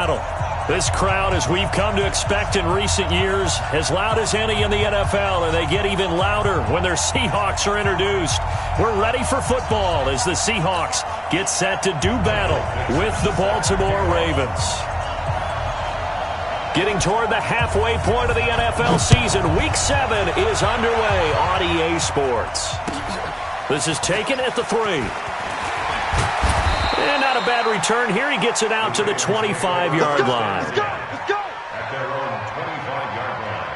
battle. This crowd, as we've come to expect in recent years, as loud as any in the NFL, and they get even louder when their Seahawks are introduced. We're ready for football as the Seahawks get set to do battle with the Baltimore Ravens. Getting toward the halfway point of the NFL season, Week 7 is underway on EA Sports. This is taken at the 3. And not a bad return here. He gets it out to the 25-yard line. Let's go! At their own 25-yard line.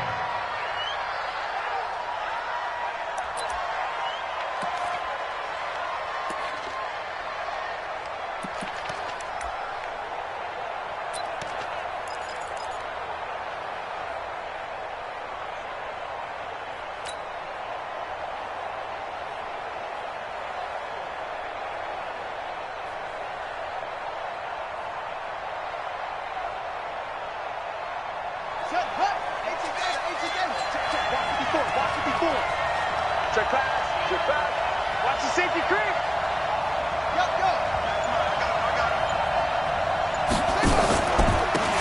Check pass. Watch the safety creep.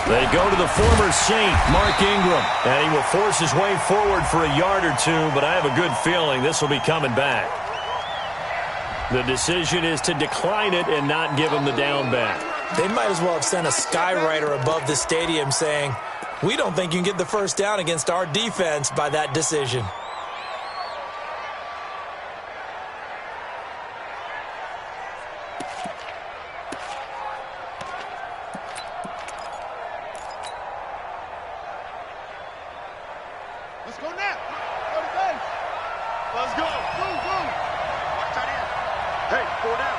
They go to the former Saint, Mark Ingram, and he will force his way forward for a yard or two, but I have a good feeling this will be coming back. The decision is to decline it and not give him the down back. They might as well have sent a skywriter above the stadium saying, "We don't think you can get the first down against our defense by that decision." Let's go now. Go to base. Let's go. Boom. Watch that in. Hey, 4 down.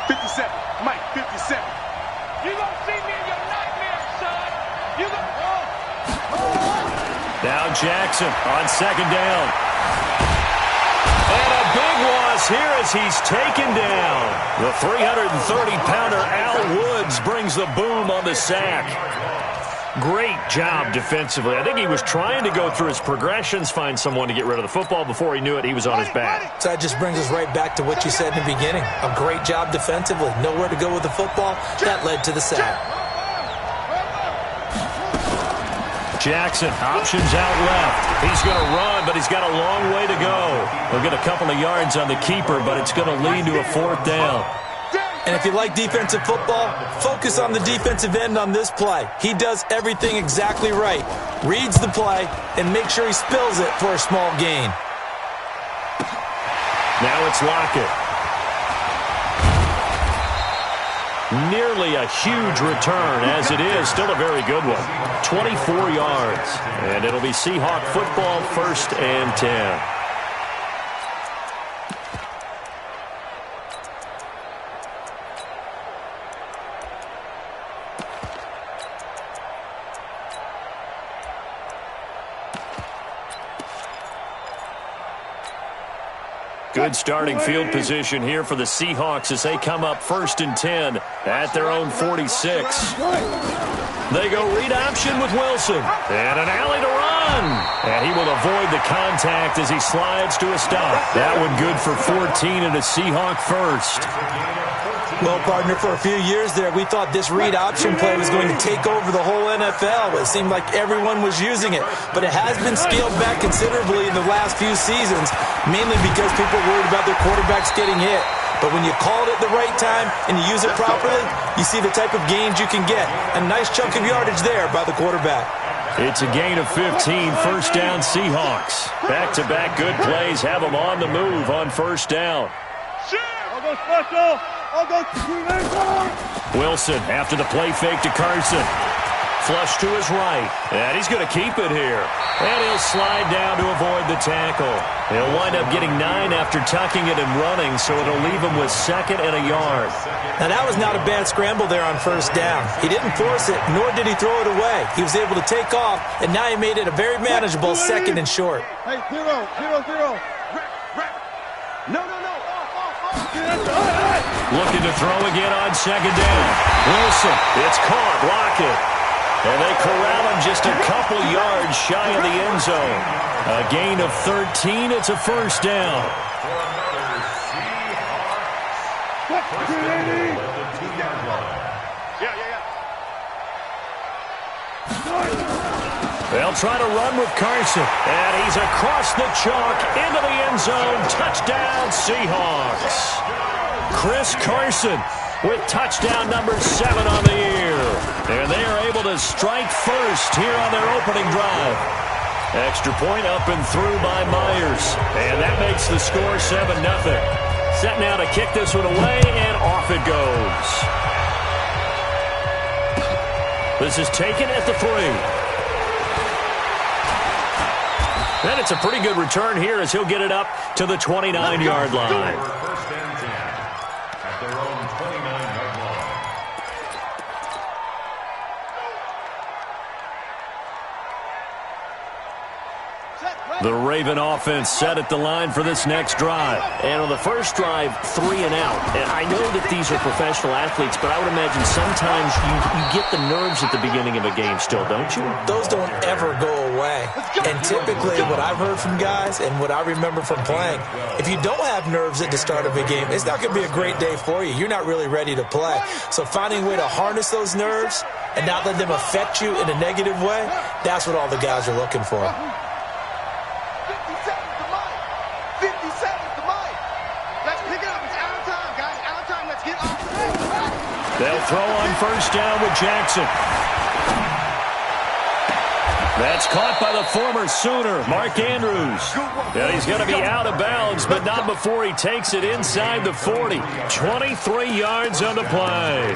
57. Mike, 57. You gonna see me in your nightmare, son. You gonna go. Now Jackson on second down. And a big loss here as he's taken down. The 330-pounder Al Woods brings the boom on the sack. Great job defensively. I think he was trying to go through his progressions, find someone to get rid of the football. Before he knew it, he was on his back. So that just brings us right back to what you said in the beginning. A great job defensively. Nowhere to go with the football. That led to the sack. Jackson, options out left. He's going to run, but he's got a long way to go. He'll get a couple of yards on the keeper, but it's going to lead to a 4th down. And if you like defensive football, focus on the defensive end on this play. He does everything exactly right. Reads the play and makes sure he spills it for a small gain. Now it's Lockett. Nearly a huge return, as it is. Still a very good one. 24 yards. And it'll be Seahawk football, 1st and 10. Good starting field position here for the Seahawks as they come up 1st and 10 at their own 46. They go read option with Wilson. And an alley to run. And he will avoid the contact as he slides to a stop. That one good for 14 and a Seahawk first. Well, partner, for a few years there, we thought this read option play was going to take over the whole NFL. It seemed like everyone was using it. But it has been scaled back considerably in the last few seasons, mainly because people are worried about their quarterbacks getting hit. But when you call it at the right time and you use it properly, you see the type of gains you can get. A nice chunk of yardage there by the quarterback. It's a gain of 15, 1st down Seahawks. Back-to-back good plays have them on the move on 1st down. I'll go special. Wilson after the play fake to Carson. Flush to his right. And he's going to keep it here. And he'll slide down to avoid the tackle. He'll wind up getting 9 after tucking it and running, so it'll leave him with 2nd and a yard. Now, that was not a bad scramble there on 1st down. He didn't force it, nor did he throw it away. He was able to take off, and now he made it a very manageable 2nd and short. Hey, 0. No. Looking to throw again on 2nd down. Wilson, it's caught. Lockett. And they corral him just a couple yards shy of the end zone. A gain of 13. It's a 1st down. Yeah. They'll try to run with Carson. And he's across the chalk into the end zone. Touchdown, Seahawks. Chris Carson with touchdown number 7 on the year. And they are able to strike first here on their opening drive. Extra point up and through by Myers. And that makes the score 7-0. Set now to kick this one away, and off it goes. This is taken at the 3. And it's a pretty good return here as he'll get it up to the 29-yard line. First and 10 at their own 29-yard line. The Raven offense set at the line for this next drive. And on the first drive, 3 and out. And I know that these are professional athletes, but I would imagine sometimes you get the nerves at the beginning of a game still, don't you? Those don't ever go away. And typically what I've heard from guys and what I remember from playing, if you don't have nerves at the start of a game, it's not going to be a great day for you. You're not really ready to play. So finding a way to harness those nerves and not let them affect you in a negative way, that's what all the guys are looking for. They'll throw on first down with Jackson. That's caught by the former Sooner, Mark Andrews. Yeah, he's going to be out of bounds, but not before he takes it inside the 40. 23 yards on the play.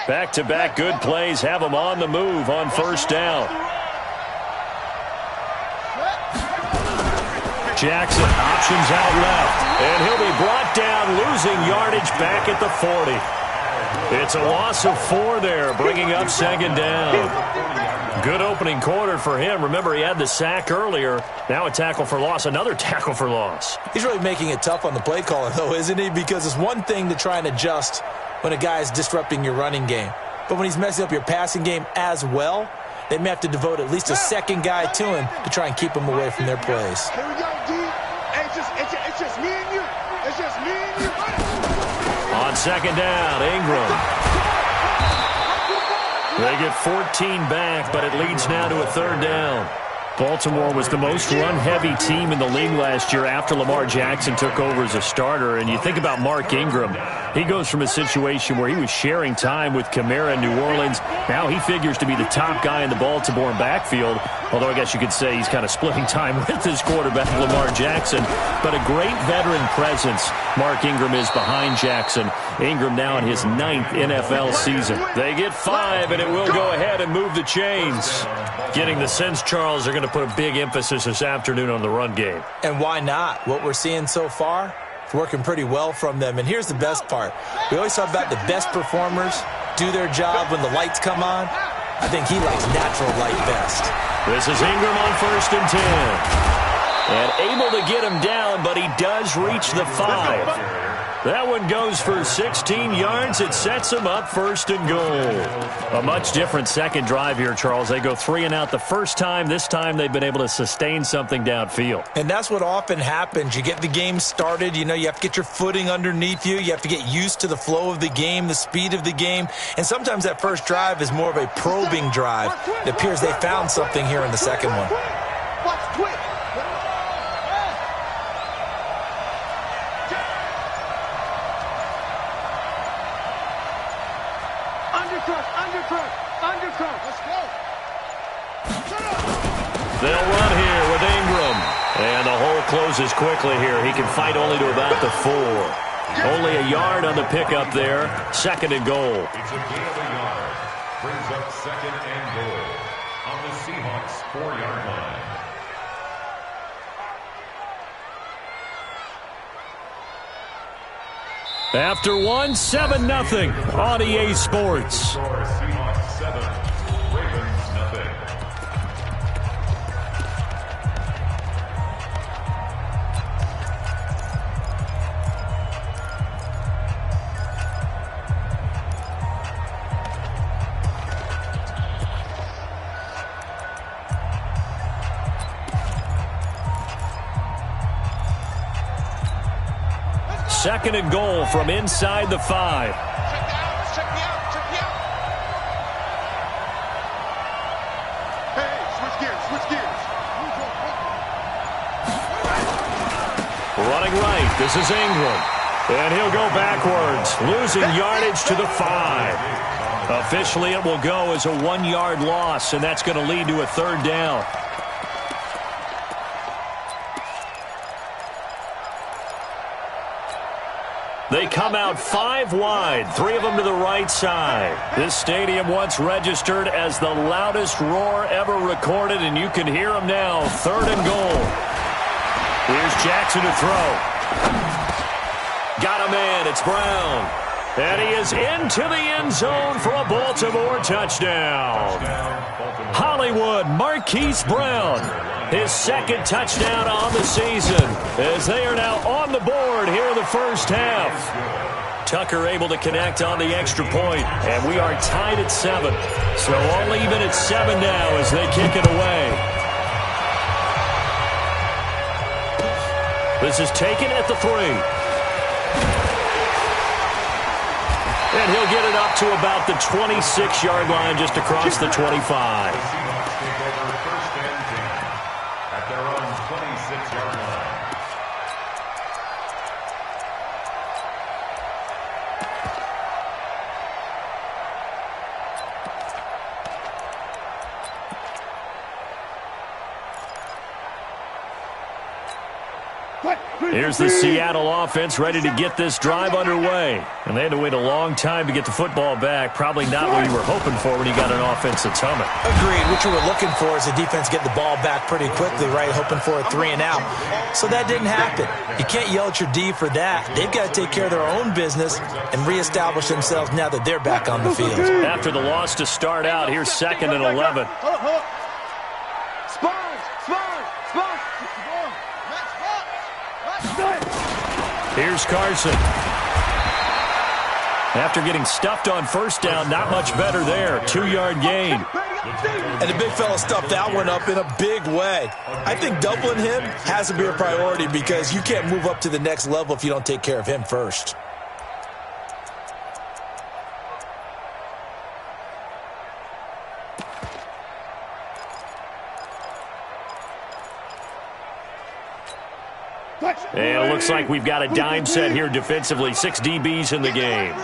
Back-to-back good plays have him on the move on first down. Jackson options out left, and he'll be brought down, losing yardage back at the 40. It's a loss of 4 there, bringing up second down. Good opening quarter for him. Remember, he had the sack earlier. Now a tackle for loss, another tackle for loss. He's really making it tough on the play caller, though, isn't he? Because it's one thing to try and adjust when a guy is disrupting your running game. But when he's messing up your passing game as well, they may have to devote at least a second guy to him to try and keep him away from their plays. Here we go, D. It's just me and you. It's just me and you. On second down, Ingram. They get 14 back, but it leads now to a third down. Baltimore was the most run-heavy team in the league last year after Lamar Jackson took over as a starter. And you think about Mark Ingram. He goes from a situation where he was sharing time with Kamara in New Orleans. Now he figures to be the top guy in the Baltimore backfield. Although I guess you could say he's kind of splitting time with his quarterback, Lamar Jackson. But a great veteran presence Mark Ingram is behind Jackson. Ingram now in his 9th NFL season. They get 5, and it will go ahead and move the chains. Getting the sense, Charles, are going to put a big emphasis this afternoon on the run game. And why not? What we're seeing so far, it's working pretty well from them. And here's the best part. We always talk about the best performers do their job when the lights come on. I think he likes natural light best. This is Ingram on first and 10. And able to get him down, but he does reach the 5. That one goes for 16 yards. It sets him up first and goal. A much different second drive here, Charles. They go 3 and out the first time. This time they've been able to sustain something downfield. And that's what often happens. You get the game started. You know, you have to get your footing underneath you. You have to get used to the flow of the game, the speed of the game. And sometimes that first drive is more of a probing drive. It appears they found something here in the second one. Watch quick. Undercut. Let's go. They'll run here with Ingram. And the hole closes quickly here. He can fight only to about the 4. Only a yard on the pickup there. Second and goal. It's a gain of a yard. Brings up second and goal on the Seahawks 4-yard line. After 1, 7-0 on EA Sports. Seahawks 7, Ravens nothing. 2nd and goal from inside the 5. Check me out. Hey, switch gears. Running right, this is Ingram. And he'll go backwards, losing yardage to the 5. Officially, it will go as a 1-yard loss, and that's going to lead to a 3rd down. They come out 5 wide, 3 of them to the right side. This stadium once registered as the loudest roar ever recorded, and you can hear them now. 3rd and goal. Here's Jackson to throw. Got a man, it's Brown. And he is into the end zone for a Baltimore touchdown. Hollywood Marquise Brown, his 2nd touchdown on the season, as they are now on the board here in the first half. Tucker able to connect on the extra point, and we are tied at 7. So all even at 7 now as they kick it away. This is taken at the 3. And he'll get it up to about the 26-yard line, just across the 25. The Seahawks take over 1st and 10 at their own 26-yard line. Here's the Seattle offense ready to get this drive underway. And they had to wait a long time to get the football back. Probably not what you were hoping for when you got an offense that's humming. Agreed. What you were looking for is the defense getting the ball back pretty quickly, right? Hoping for a 3 and out. So that didn't happen. You can't yell at your D for that. They've got to take care of their own business and reestablish themselves now that they're back on the field. After the loss to start out, here's 2nd and 11. Here's Carson. After getting stuffed on 1st down, not much better there. 2-yard gain. And the big fella stuffed that one up in a big way. I think doubling him has to be a priority because you can't move up to the next level if you don't take care of him first. And it looks like we've got a dime set here defensively. 6 DBs in the game.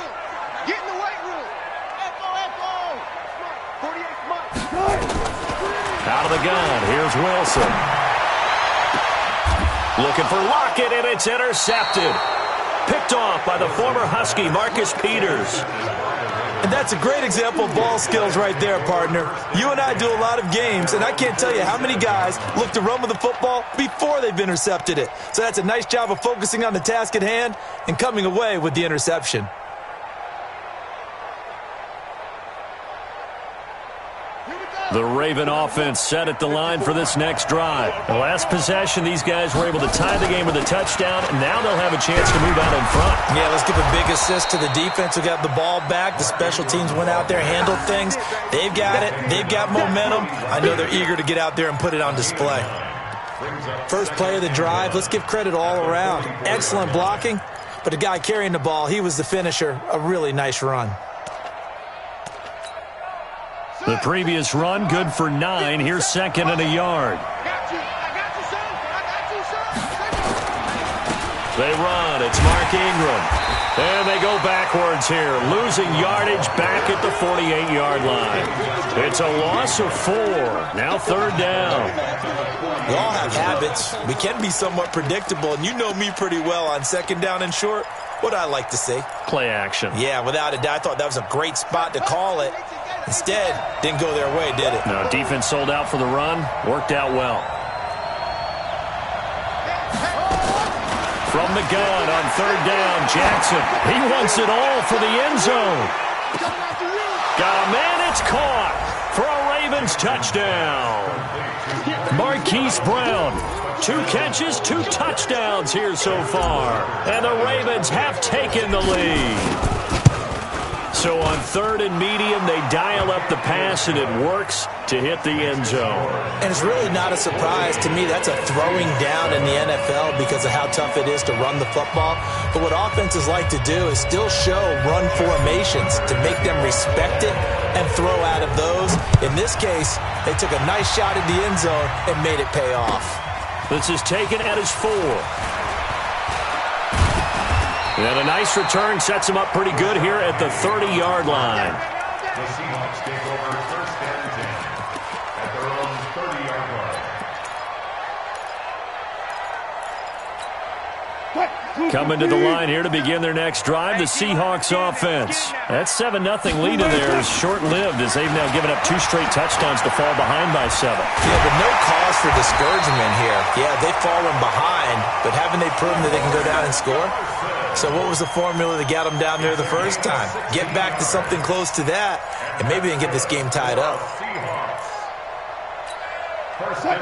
Get in the weight room. Echo. 48 months. Out of the gun, here's Wilson. Looking for Lockett, and it's intercepted. Picked off by the former Husky, Marcus Peters. And that's a great example of ball skills right there, partner. You and I do a lot of games, and I can't tell you how many guys look to run with the football before they've intercepted it. So that's a nice job of focusing on the task at hand and coming away with the interception. The Raven offense set at the line for this next drive. The last possession, these guys were able to tie the game with a touchdown, and now they'll have a chance to move out in front. Yeah, let's give a big assist to the defense who got the ball back. The special teams went out there, handled things. They've got it. They've got momentum. I know they're eager to get out there and put it on display. First play of the drive, let's give credit all around. Excellent blocking, but the guy carrying the ball, he was the finisher. A really nice run. The previous run, good for 9. Here's 2nd and a yard. They run. It's Mark Ingram. And they go backwards here, losing yardage back at the 48-yard line. It's a loss of 4. Now 3rd down. We all have habits. We can be somewhat predictable, and you know me pretty well on 2nd down and short. What I like to see. Play action. Yeah, without a doubt. I thought that was a great spot to call it. Instead, didn't go their way, did it? No, defense sold out for the run. Worked out well. From the gun on 3rd down, Jackson. He wants it all for the end zone. Got a man, it's caught for a Ravens touchdown. Marquise Brown, 2 catches, 2 touchdowns here so far. And the Ravens have taken the lead. So on 3rd and medium, they dial up the pass, and it works to hit the end zone. And it's really not a surprise to me. That's a throwing down in the NFL because of how tough it is to run the football. But what offenses like to do is still show run formations to make them respect it and throw out of those. In this case, they took a nice shot at the end zone and made it pay off. This is taken at his 4. And a nice return sets him up pretty good here at the 30-yard line. The Seahawks take over 1st and 10 at their own 30-yard line. Coming to the line here to begin their next drive, the Seahawks offense. That 7-0 lead in there is short-lived as they've now given up 2 straight touchdowns to fall behind by 7. Yeah, but no cause for discouragement here. Yeah, they've fallen behind, but haven't they proven that they can go down and score? So what was the formula that got them down there the first time? Get back to something close to that, and maybe they can get this game tied up.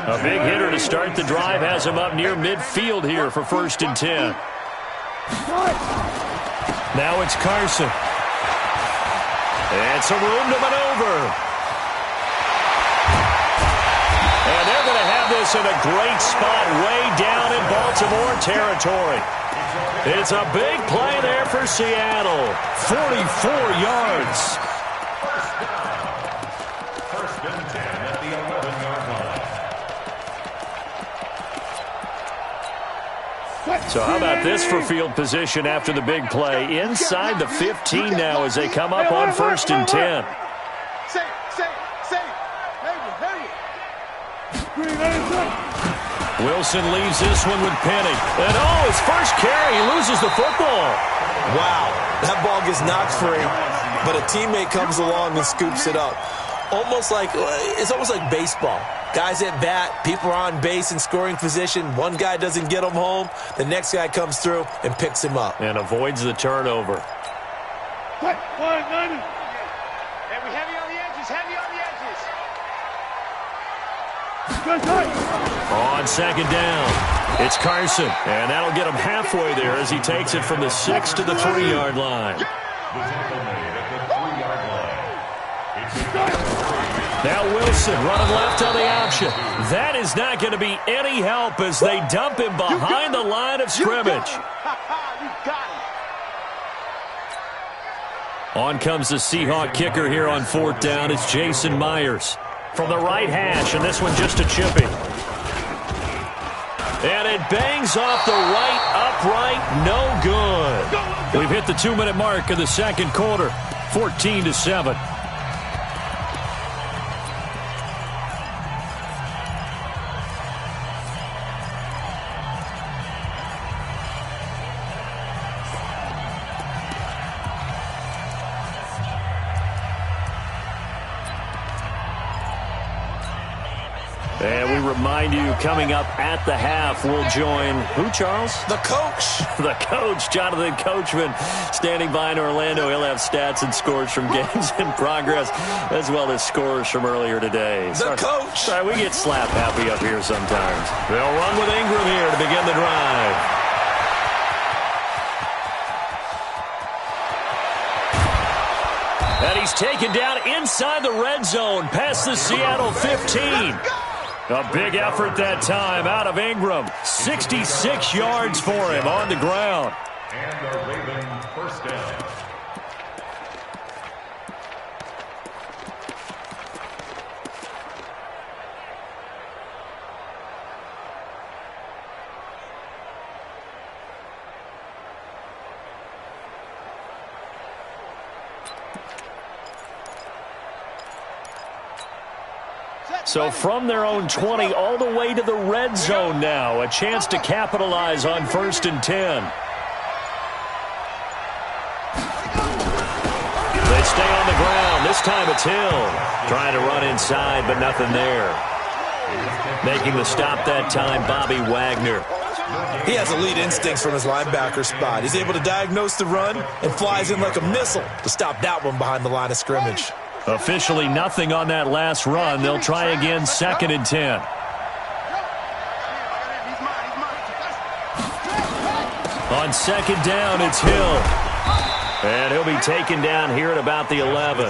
A big hitter to start the drive has him up near midfield here for 1st and 10. Now it's Carson. And some room to maneuver. And they're going to have this in a great spot way down in Baltimore territory. It's a big play there for Seattle. 44 yards. First and 10 at the 11-yard line. So how about this for field position after the big play? Inside the 15 now as they come up on 1st and 10. Wilson leaves this one with Penny. And his first carry, he loses the football. Wow, that ball gets knocked free, but a teammate comes along and scoops it up. It's almost like baseball. Guys at bat, people are on base in scoring position. One guy doesn't get him home. The next guy comes through and picks him up. And avoids the turnover. And we heavy on the edges, On 2nd down, it's Carson. And that'll get him halfway there as he takes it from the 6 to the 3-yard line. The tackle made at the 3-yard line. Now Wilson running left on the option. That is not going to be any help as they dump him behind the line of scrimmage. On comes the Seahawk kicker here on 4th down. It's Jason Myers from the right hash, and this one just a chippy. And it bangs off the right upright, no good. We've hit the 2-minute mark of the 2nd quarter, 14-7. And we remind you, coming up at the half, we'll join who, Charles? The coach. The coach, Jonathan Coachman, standing by in Orlando. He'll have stats and scores from games in progress, as well as scores from earlier today. The coach. Sorry, we get slap happy up here sometimes. They'll run with Ingram here to begin the drive. And he's taken down inside the red zone, past the Seattle 15. A big effort that time out of Ingram. 66 yards for him on the ground. And the Raven 1st down. So from their own 20 all the way to the red zone now. A chance to capitalize on 1st and 10. They stay on the ground. This time it's Hill. Trying to run inside, but nothing there. Making the stop that time, Bobby Wagner. He has elite instincts from his linebacker spot. He's able to diagnose the run and flies in like a missile to stop that one behind the line of scrimmage. Officially nothing on that last run. They'll try again, 2nd and 10. On 2nd down, it's Hill. And he'll be taken down here at about the 11.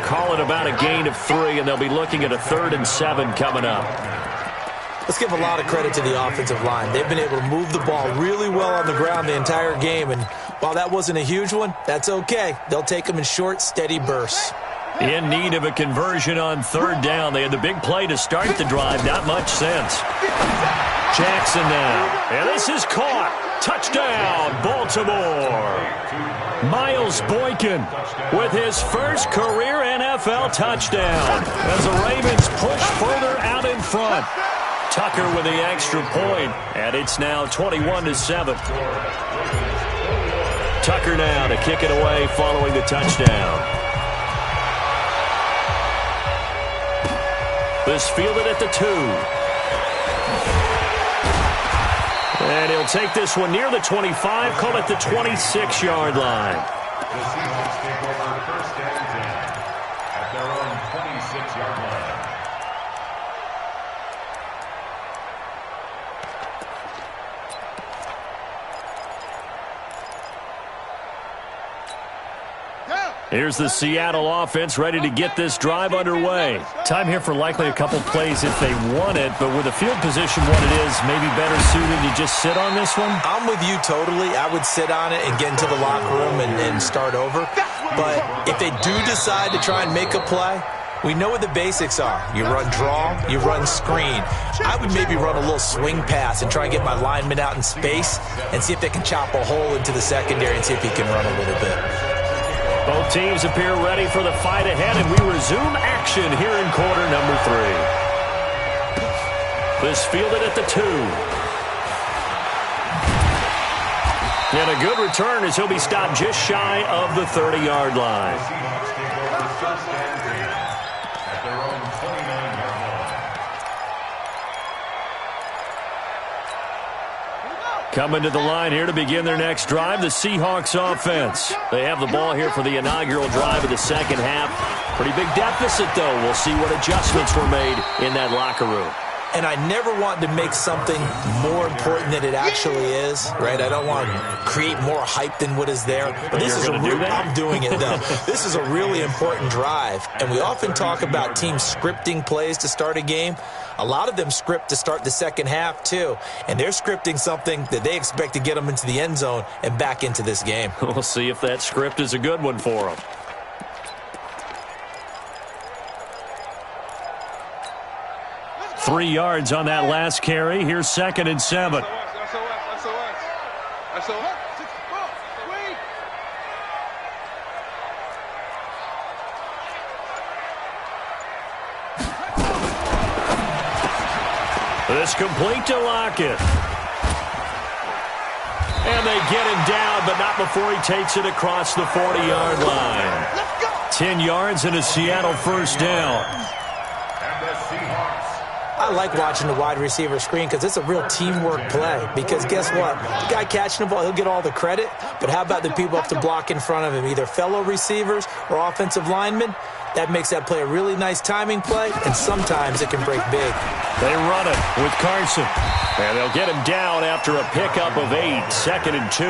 Call it about a gain of 3, and they'll be looking at a 3rd and 7 coming up. Let's give a lot of credit to the offensive line. They've been able to move the ball really well on the ground the entire game, and while that wasn't a huge one, that's okay. They'll take them in short, steady bursts. In need of a conversion on 3rd down. They had the big play to start the drive. Not much sense. Jackson now. And this is caught. Touchdown, Baltimore. Miles Boykin with his first career NFL touchdown as the Ravens push further out in front. Tucker with the extra point, and it's now 21-7. Tucker now to kick it away following the touchdown. This fielded at the 2. And he'll take this one near the 25, call it the 26-yard line. The Seahawks take over 1st and 10 at their own 26-yard line. Here's the Seattle offense ready to get this drive underway. Time here for likely a couple plays if they want it, but with the field position what it is, maybe better suited to just sit on this one? I'm with you totally. I would sit on it and get into the locker room and start over. But if they do decide to try and make a play, we know what the basics are. You run draw, you run screen. I would maybe run a little swing pass and try and get my lineman out in space and see if they can chop a hole into the secondary and see if he can run a little bit. Both teams appear ready for the fight ahead, and we resume action here in quarter number 3. This fielded at the 2. And a good return as he'll be stopped just shy of the 30-yard line. The Seahawks take over 1st and 10 at their own 29-yard line. Coming to the line here to begin their next drive, the Seahawks offense. They have the ball here for the inaugural drive of the second half. Pretty big deficit, though. We'll see what adjustments were made in that locker room. And I never want to make something more important than it actually is, right? I don't want to create more hype than what is there. But this is I'm doing it, though. This is a really important drive. And we often talk about teams scripting plays to start a game. A lot of them script to start the second half, too. And they're scripting something that they expect to get them into the end zone and back into this game. We'll see if that script is a good one for them. Three yards on that last carry. Here's 2nd and 7. This complete to Lockett. And they get him down, but not before he takes it across the 40-yard line. 10 yards and a Seattle first down. I like watching the wide receiver screen because it's a real teamwork play. Because guess what? The guy catching the ball, he'll get all the credit. But how about the people up to block in front of him, either fellow receivers or offensive linemen? That makes that play a really nice timing play, and sometimes it can break big. They run it with Carson. And they'll get him down after a pickup of 8, 2nd and 2.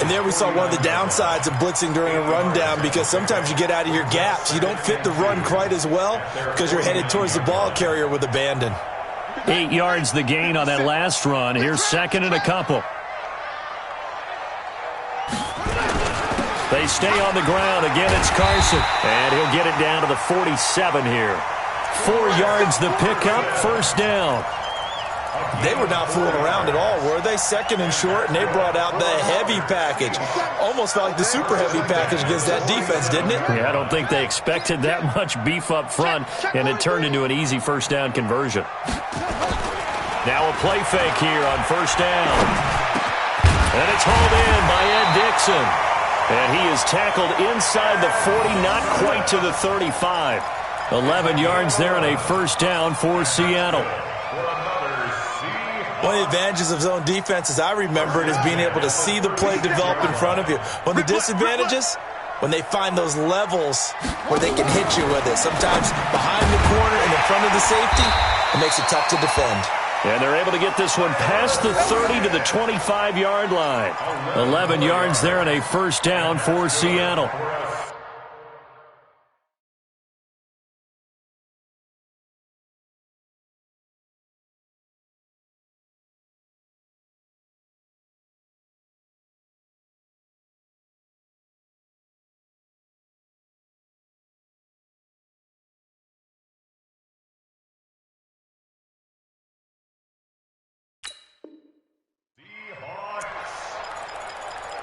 And there we saw one of the downsides of blitzing during a rundown because sometimes you get out of your gaps. You don't fit the run quite as well because you're headed towards the ball carrier with abandon. 8 yards the gain on that last run. Here's 2nd and a couple. They stay on the ground. Again, it's Carson. And he'll get it down to the 47 here. 4 yards the pickup, first down. They were not fooling around at all, were they? 2nd and short, and they brought out the heavy package. Almost felt like the super heavy package against that defense, didn't it? Yeah, I don't think they expected that much beef up front, and it turned into an easy first down conversion. Now a play fake here on first down. And it's hauled in by Ed Dixon. And he is tackled inside the 40, not quite to the 35. 11 yards there and a first down for Seattle. One of the advantages of zone defense, as I remember it, is being able to see the play develop in front of you. One of the disadvantages, when they find those levels where they can hit you with it. Sometimes behind the corner and in front of the safety, it makes it tough to defend. And they're able to get this one past the 30 to the 25-yard line. 11 yards there and a first down for Seattle.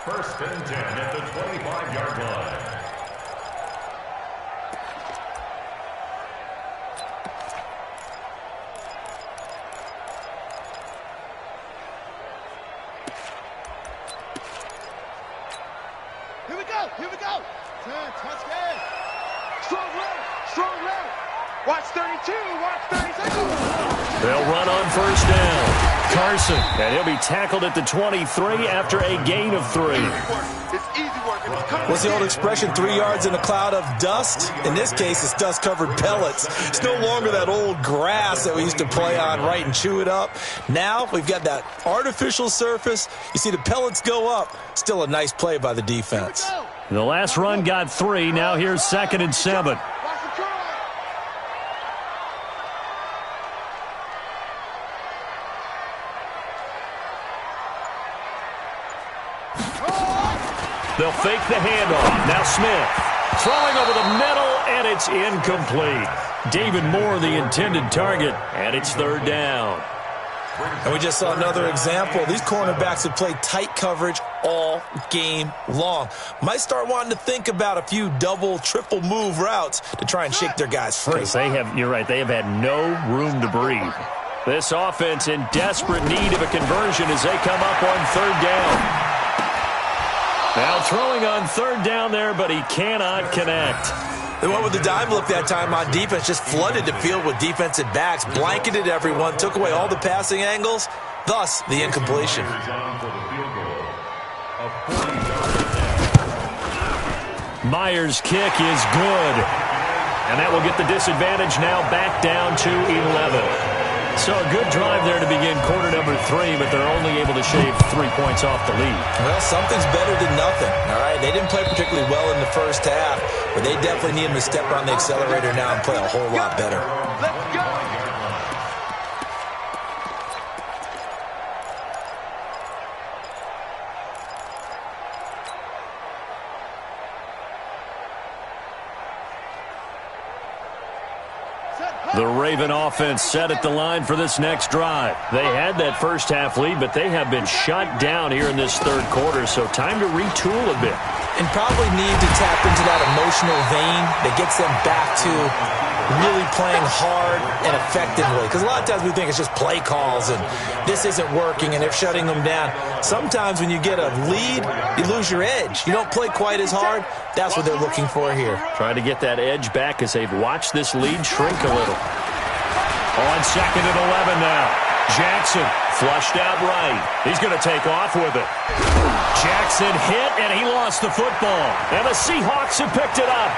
First and 10 at the 25-yard line. Here we go. Here we go. 10, touchdown. Strong left. Watch 32. Watch 32. They'll run on first down. Carson, and he'll be tackled at the 23 after a gain of 3. It's easy work. What's the old expression, 3 yards in a cloud of dust? In this case, it's dust-covered pellets. It's no longer that old grass that we used to play on, right, and chew it up. Now we've got that artificial surface. You see the pellets go up. Still a nice play by the defense. The last run got 3. Now here's 2nd and 7. They'll fake the handoff. Now Smith throwing over the middle, and it's incomplete. David Moore, the intended target, and it's 3rd down. And we just saw another example. These cornerbacks have played tight coverage all game long. Might start wanting to think about a few double, triple move routes to try and shake their guys free. You're right, they have had no room to breathe. This offense in desperate need of a conversion as they come up on 3rd down. Now throwing on 3rd down there, but he cannot connect. They went with the dime look that time on defense, just flooded the field with defensive backs, blanketed everyone, took away all the passing angles, thus the incompletion. Myers' kick is good, and that will get the disadvantage now back down to 11. So a good drive there to begin quarter number 3, but they're only able to shave 3 points off the lead. Well, something's better than nothing, all right? They didn't play particularly well in the first half, but they definitely need them to step on the accelerator now and play a whole lot better. Let's go. The Raven offense set at the line for this next drive. They had that first half lead, but they have been shut down here in this 3rd quarter, so time to retool a bit. And probably need to tap into that emotional vein that gets them back to really playing hard and effectively. Because a lot of times we think it's just play calls and this isn't working and they're shutting them down. Sometimes when you get a lead, you lose your edge. You don't play quite as hard. That's what they're looking for here. Trying to get that edge back as they've watched this lead shrink a little. On 2nd and 11 now. Jackson flushed out right. He's going to take off with it. Jackson hit, and he lost the football. And the Seahawks have picked it up.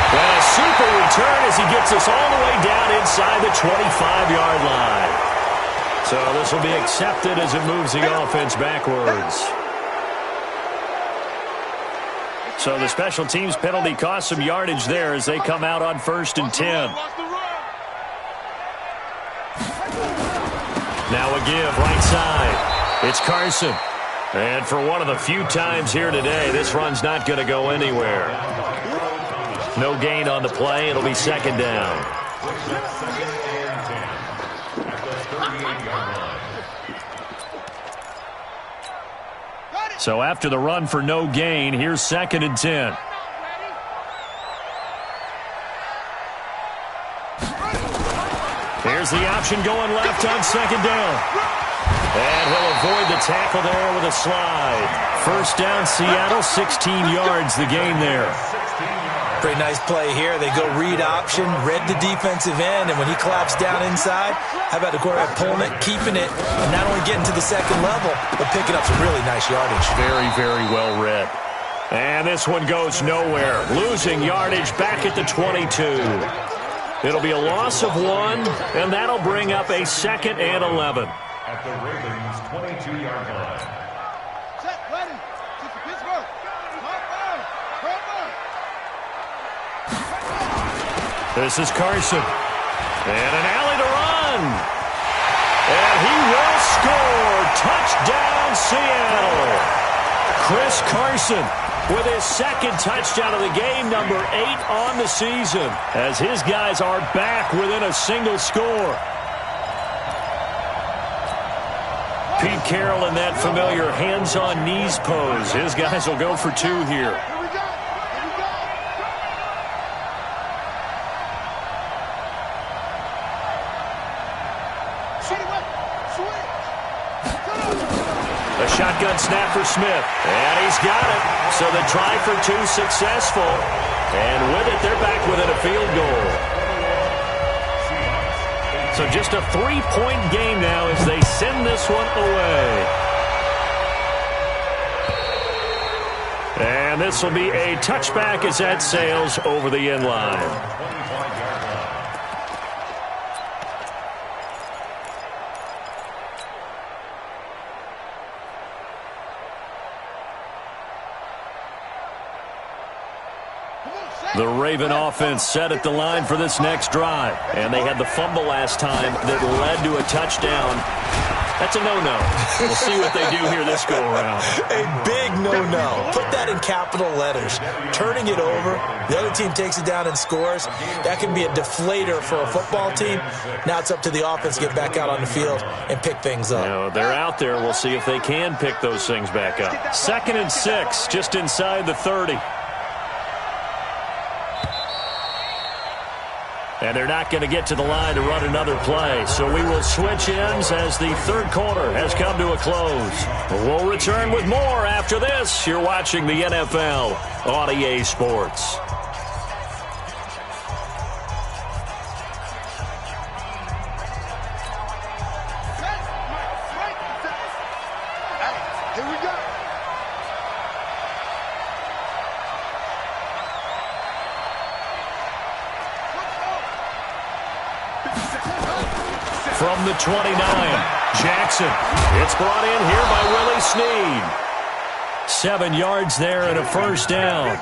And a super return as he gets us all the way down inside the 25-yard line. So this will be accepted as it moves the offense backwards. So the special teams penalty cost some yardage there as they come out on 1st and 10. Now a give right side. It's Carson. And for one of the few times here today, this run's not going to go anywhere. No gain on the play. It'll be 2nd down. So after the run for no gain, here's 2nd and 10. Here's the option going left on 2nd down. And he'll avoid the tackle there with a slide. First down, Seattle, 16 yards the gain there. Pretty nice play here. They go read option, read the defensive end, and when he collapsed down inside, how about the quarterback pulling it, keeping it, and not only getting to the 2nd level, but picking up some really nice yardage. Very, very well read. And this one goes nowhere. Losing yardage back at the 22. It'll be a loss of 1, and that'll bring up a 2nd and 11. At the Ravens' 22-yard line. Set, ready. Kick to Pittsburgh. This is Carson. And an alley to run. And he will score. Touchdown, Seattle. Chris Carson with his 2nd touchdown of the game, number 8 on the season, as his guys are back within a single score. Pete Carroll in that familiar hands-on knees pose. His guys will go for 2 here. A shotgun snap for Smith. And he's got it. So the try for 2 successful. And with it, they're back within a field goal. So just a 3-point game now as they send this one away. And this will be a touchback as that sails over the end line. The Raven offense set at the line for this next drive. And they had the fumble last time that led to a touchdown. That's a no-no. We'll see what they do here this go-around. A big no-no. Put that in capital letters. Turning it over, the other team takes it down and scores. That can be a deflator for a football team. Now it's up to the offense to get back out on the field and pick things up. No, they're out there. We'll see if they can pick those things back up. 2nd and 6, just inside the 30. And they're not going to get to the line to run another play. So we will switch ends as the 3rd quarter has come to a close. We'll return with more after this. You're watching the NFL on EA Sports. Here we go. From the 29, Jackson. It's brought in here by Willie Snead. 7 yards there and a 1st down.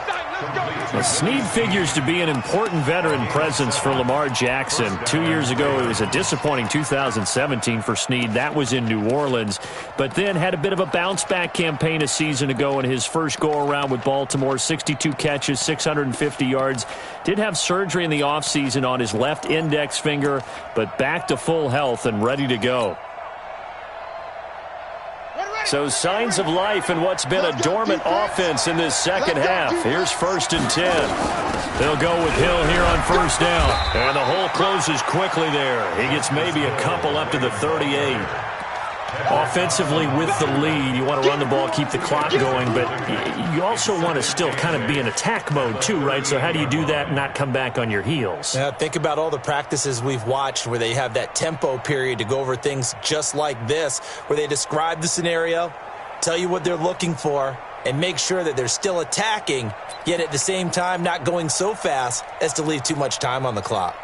Well, Snead figures to be an important veteran presence for Lamar Jackson. 2 years ago, it was a disappointing 2017 for Snead. That was in New Orleans. But then had a bit of a bounce-back campaign a season ago in his first go-around with Baltimore. 62 catches, 650 yards. Did have surgery in the offseason on his left index finger, but back to full health and ready to go. So signs of life in what's been a dormant offense in this second half. Here's 1st and 10. They'll go with Hill here on 1st down. And the hole closes quickly there. He gets maybe a couple up to the 38. Offensively with the lead, you want to run the ball, keep the clock going, but you also want to still kind of be in attack mode too, right? So how do you do that and not come back on your heels? Yeah, think about all the practices we've watched where they have that tempo period to go over things just like this, where they describe the scenario, tell you what they're looking for, and make sure that they're still attacking, yet at the same time not going so fast as to leave too much time on the clock.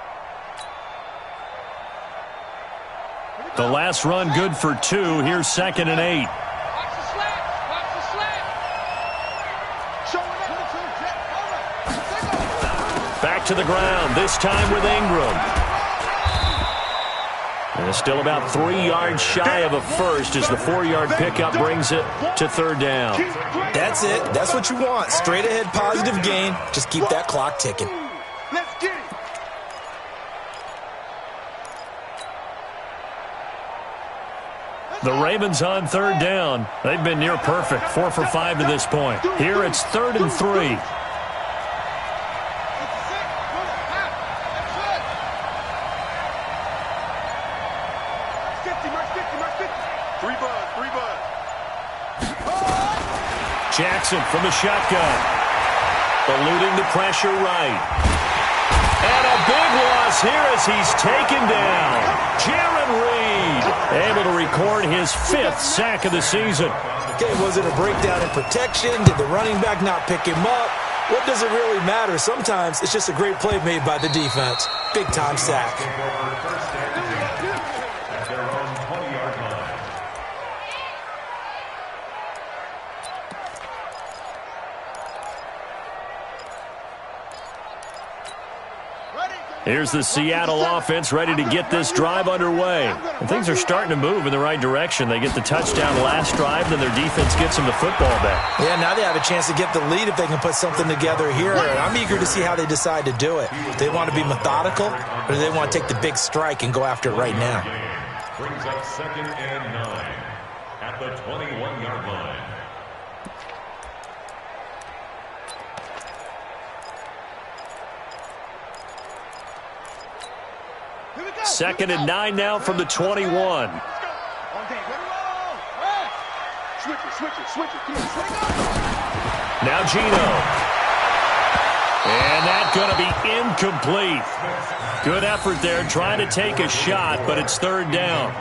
The last run good for 2. Here's 2nd and 8. Back to the ground, this time with Ingram. And it's still about 3 yards shy of a first as the 4-yard pickup brings it to 3rd down. That's it. That's what you want. Straight ahead positive gain. Just keep that clock ticking. Let's get it. The Ravens on 3rd down. They've been near perfect, 4 for 5 to this point. Here it's 3rd and 3. Jackson from the shotgun. Eluding the pressure right. And a big loss here as he's taken down. Jaron Reed able to record his 5th sack of the season. Okay, was it a breakdown in protection? Did the running back not pick him up? what does it really matter? Sometimes it's just a great play made by the defense. Big-time sack. At their own 20-yard line. Here's the Seattle offense ready to get this drive underway. And things are starting to move in the right direction. They get the touchdown last drive, then their defense gets them the football back. Yeah, now they have a chance to get the lead if they can put something together here. And I'm eager to see how they decide to do it. Do they want to be methodical, or do they want to take the big strike and go after it right now? Brings up 2nd and 9 at the 21-yard line. Second and 9 now from the 21. Switch it. Now Gino. And that's going to be incomplete. Good effort there, trying to take a shot, but it's 3rd down.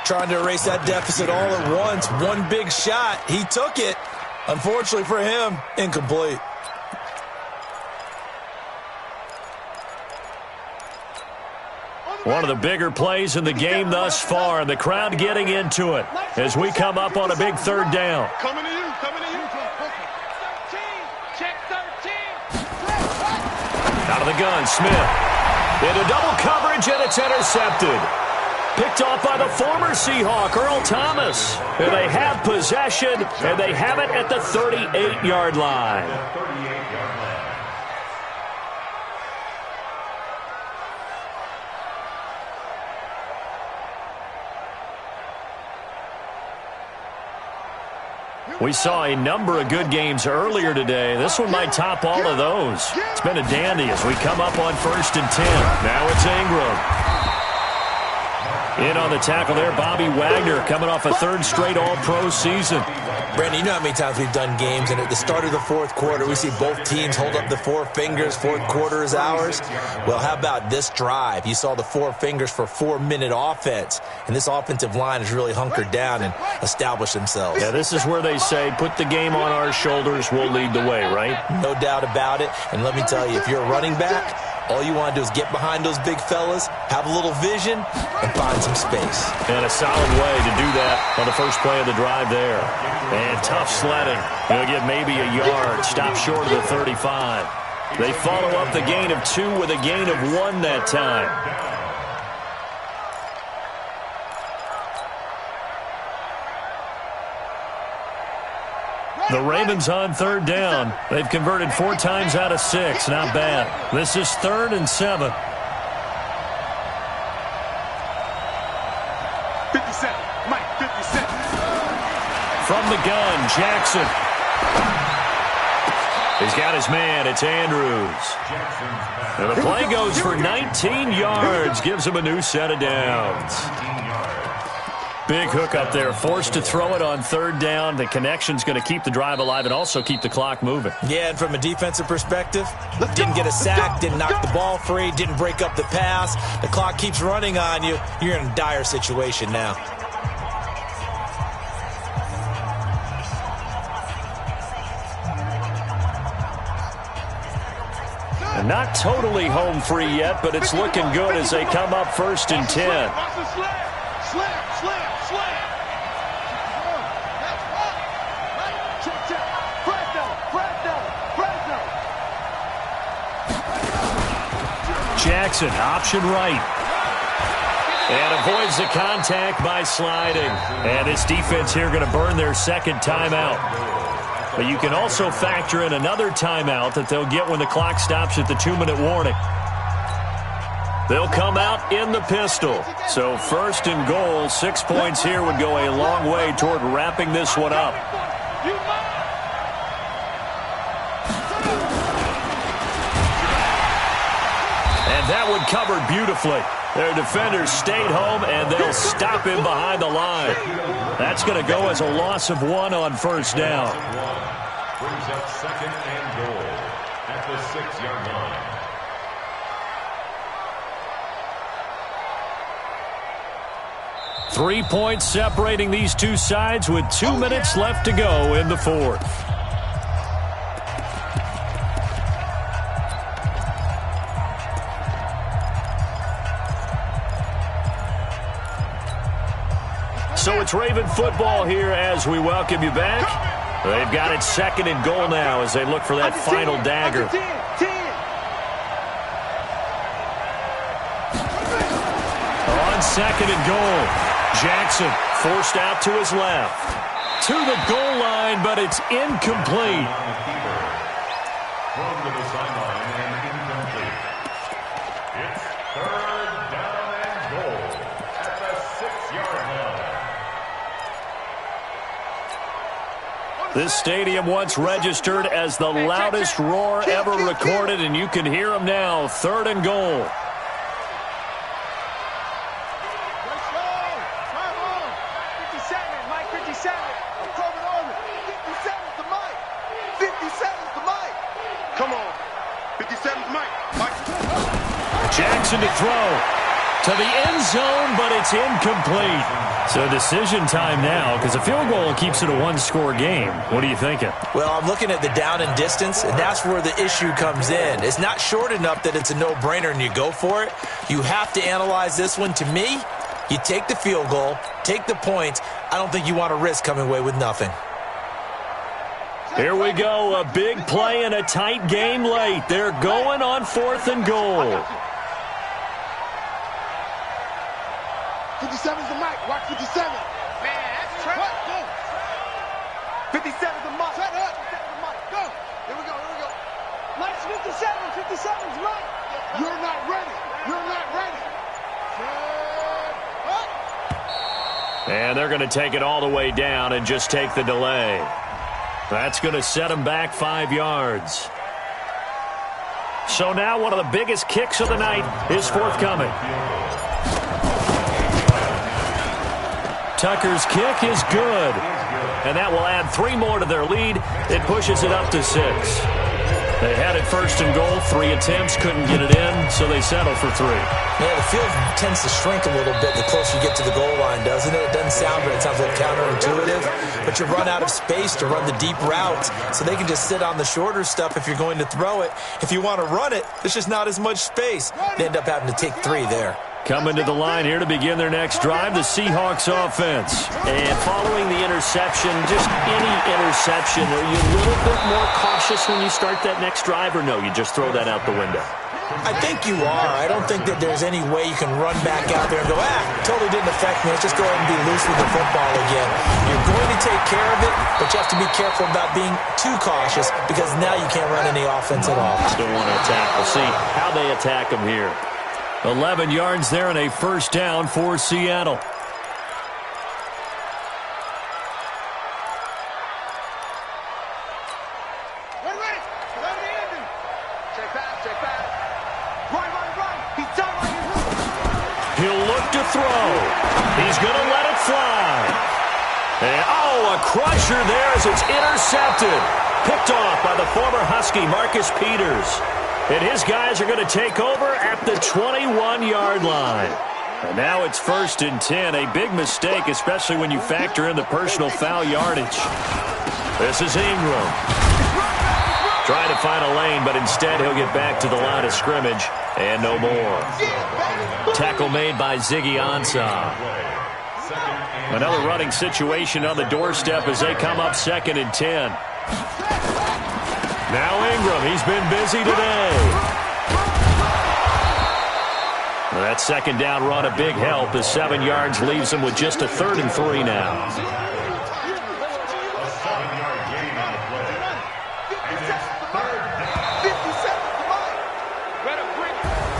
Trying to erase that deficit all at once. One big shot. He took it. Unfortunately for him, incomplete. One of the bigger plays in the game thus far, and the crowd getting into it as we come up on a big 3rd down. Coming to you. Check 13. Out of the gun, Smith. Into double coverage, and it's intercepted. Picked off by the former Seahawk, Earl Thomas. And they have possession, and they have it at the 38-yard line. We saw a number of good games earlier today. This one might top all of those. It's been a dandy as we come up on 1st and 10. Now it's Ingram. In on the tackle there, Bobby Wagner, coming off a 3rd straight All-Pro season. Brandon, you know how many times we've done games, and at the start of the 4th quarter, we see both teams hold up the 4 fingers, 4th quarter is ours. Well, how about this drive? You saw the 4 fingers for 4-minute offense, and this offensive line has really hunkered down and established themselves. Yeah, this is where they say, put the game on our shoulders, we'll lead the way, right? No doubt about it, and let me tell you, if you're a running back, all you want to do is get behind those big fellas, have a little vision, and find some space. And a solid way to do that on the first play of the drive there. And tough sledding. He'll get maybe a yard, stop short of the 35. They follow up the gain of 2 with a gain of 1 that time. The Ravens on 3rd down. They've converted 4 times out of 6. Not bad. This is 3rd and 7. 57. Mike, 57. From the gun, Jackson. He's got his man. It's Andrews. And the play goes for 19 yards. Gives him a new set of downs. Big hook up there, forced to throw it on 3rd down. The connection's going to keep the drive alive and also keep the clock moving. Yeah, and from a defensive perspective, didn't get a sack, didn't knock the ball free, didn't break up the pass. The clock keeps running on you. You're in a dire situation now. And not totally home free yet, but it's looking good as they come up 1st and 10. Watch the slam. Check. Fresno. Jackson, option right. And avoids the contact by sliding. And this defense here going to burn their 2nd timeout. But you can also factor in another timeout that they'll get when the clock stops at the 2-minute warning. They'll come out in the pistol. So 1st and goal, 6 points here would go a long way toward wrapping this one up. And that one covered beautifully. Their defenders stayed home, and they'll stop him behind the line. That's going to go as a loss of 1 on 1st down. Brings up 2nd and goal at the 6-yard line. Three points separating these two sides with 2 minutes left to go in the 4th. it's Raven football here as we welcome you back. They've got it 2nd and goal now as they look for that final dagger. On 2nd and goal, Jackson forced out to his left. To the goal line, but it's incomplete. Thrown to the sideline and incomplete. It's 3rd down and goal at the 6-yard line. This stadium once registered as the loudest roar ever recorded, and you can hear them now. 3rd and goal. Jackson to throw to the end zone, but it's incomplete. So decision time now because a field goal keeps it a one-score game. What are you thinking? Well, I'm looking at the down and distance, and that's where the issue comes in. It's not short enough that it's a no-brainer and you go for it. You have to analyze this one. To me, you take the field goal, take the points. I don't think you want to risk coming away with nothing. Here we go, a big play in a tight game late. They're going on 4th and goal. 57's the mic. Watch 57. Man, that's trash. What? Go. 57's the mic. Shut up. 57's the mic. Go. Here we go. Here we go. Mike's 57. 57's the mic. You're not ready. You're not ready. Shut up. And they're going to take it all the way down and just take the delay. That's going to set them back 5 yards. So now one of the biggest kicks of the night is forthcoming. Tucker's kick is good. And that will add 3 more to their lead. It pushes it up to 6. They had it 1st and goal. 3 attempts, couldn't get it in, so they settle for 3. Yeah, the field tends to shrink a little bit the closer you get to the goal line, doesn't it? It doesn't sound right. It sounds a little counterintuitive. But you run out of space to run the deep routes, so they can just sit on the shorter stuff if you're going to throw it. If you want to run it, there's just not as much space. They end up having to take 3 there. Coming to the line here to begin their next drive, the Seahawks offense. And following the interception, just any interception, are you a little bit more cautious when you start that next drive, or no, you just throw that out the window? I think you are. I don't think that there's any way you can run back out there and go, totally didn't affect me. Let's just go ahead and be loose with the football again. You're going to take care of it, but you have to be careful about being too cautious because now you can't run any offense at all. Still want to attack. We'll see how they attack them here. 11 yards there and a 1st down for Seattle. He'll look to throw. He's going to let it fly. And, a crusher there as it's intercepted. Picked off by the former Husky, Marcus Peters. And his guys are going to take over at the 21-yard line. And now it's 1st and 10. A big mistake, especially when you factor in the personal foul yardage. This is Ingram. Trying to find a lane, but instead he'll get back to the line of scrimmage. And no more. Tackle made by Ziggy Ansah. Another running situation on the doorstep as they come up 2nd and 10. Now Ingram, he's been busy today. Well, that 2nd down run a big help as 7 yards leaves him with just a 3rd and 3 now. A 7-yard gain on the play. And it's 3rd down.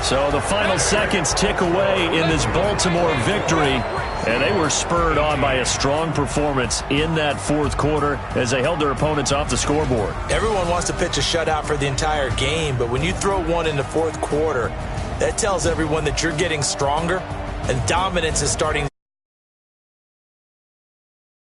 So the final seconds tick away in this Baltimore victory. And they were spurred on by a strong performance in that 4th quarter as they held their opponents off the scoreboard. Everyone wants to pitch a shutout for the entire game, but when you throw one in the 4th quarter, that tells everyone that you're getting stronger and dominance is starting.